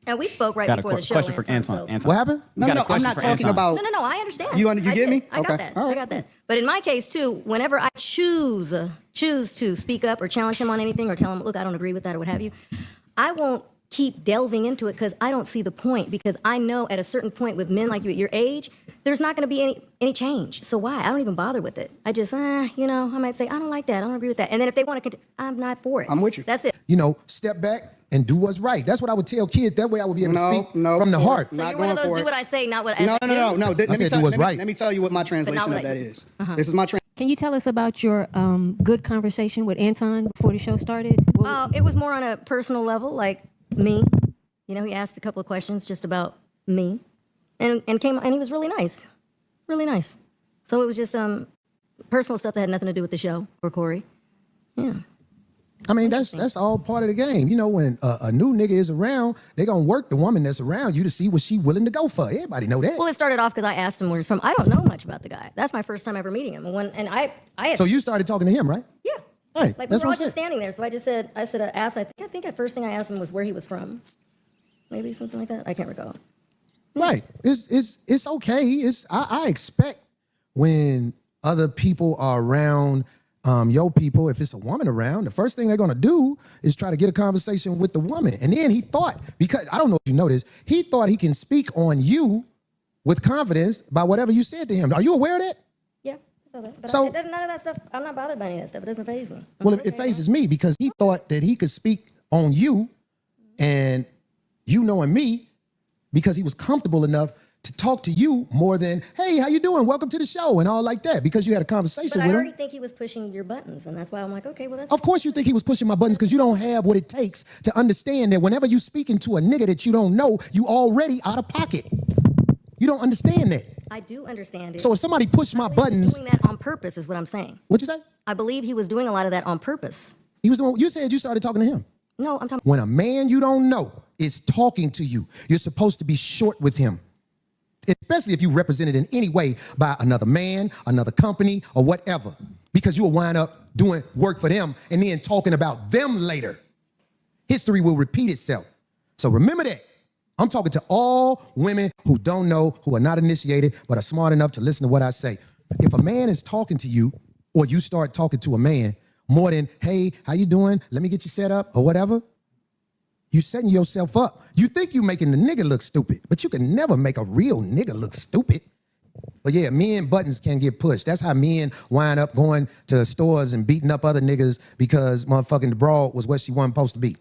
And we spoke right Got before a the show. question for Anton. Anton. What happened? You got a I'm question not for talking Anton. about. No, I understand. You I get me? I got Okay. that. All right. I got that. But in my case, too, whenever I choose to speak up or challenge him on anything or tell him, look, I don't agree with that or what have you, I won't keep delving into it because I don't see the point, because I know at a certain point with men like you at your age, there's not going to be any change. So why? I don't even bother with it. I just, I might say, I don't like that. I don't agree with that. And then if they want to continue, I'm not for it. I'm with you. That's it. Step back and do what's right. That's what I would tell kids. That way I would be able to speak from the heart. So Not you're one of going those for do it. what I say, not what I No. Let me tell you what my translation of what that I- is. This is my translation. Can you tell us about your good conversation with Anton before the show started? It was more on a personal level, like me. He asked a couple of questions just about me, and he was really nice, really nice. So it was just personal stuff that had nothing to do with the show or Corey. Yeah. I mean, that's all part of the game. When a new nigga is around, they gonna work the woman that's around you to see what she willing to go for. Everybody know that. Well, it started off because I asked him where he's from. I don't know much about the guy. That's my first time ever meeting him. And I had, So you started talking to him, right? Yeah. Right. Like we That's were all what I just said. standing there. So I think the first thing I asked him was where he was from. Maybe something like that. I can't recall. Right. It's okay. I expect when other people are around your people, if it's a woman around, the first thing they're gonna do is try to get a conversation with the woman. And then he thought, because I don't know if you know this, he thought he can speak on you with confidence by whatever you said to him. Are you aware of that? Yeah, I saw that. But So- none of that stuff, I'm not bothered by any of that stuff. It doesn't faze me. Well, it phases me because he thought that he could speak on you and you knowing me because he was comfortable enough to talk to you more than, hey, how you doing? Welcome to the show and all like that, because you had a conversation But I with already him. think he was pushing your buttons, and that's why I'm like, okay, well, that's... Of course you think he was pushing my buttons because you don't have what it takes to understand that whenever you speaking to a nigga that you don't know, you already out of pocket. You don't understand that. I do understand it. So if somebody pushed my I believe he was buttons, doing that on purpose is what I'm saying. what'd you say? I believe he was doing a lot of that on purpose. He was doing, you said you started talking to him. No, I'm talking... When a man you don't know is talking to you, you're supposed to be short with him. Especially if you represented in any way by another man, another company, or whatever. Because you will wind up doing work for them and then talking about them later. History will repeat itself. So remember that. I'm talking to all women who don't know, who are not initiated, but are smart enough to listen to what I say. If a man is talking to you, or you start talking to a man, more than, hey, how you doing? Let me get you set up, or whatever. You setting yourself up. You think you making the nigga look stupid, but you can never make a real nigga look stupid. But yeah, men buttons can get pushed. That's how men wind up going to stores and beating up other niggas because motherfucking the broad was what she wasn't supposed to be.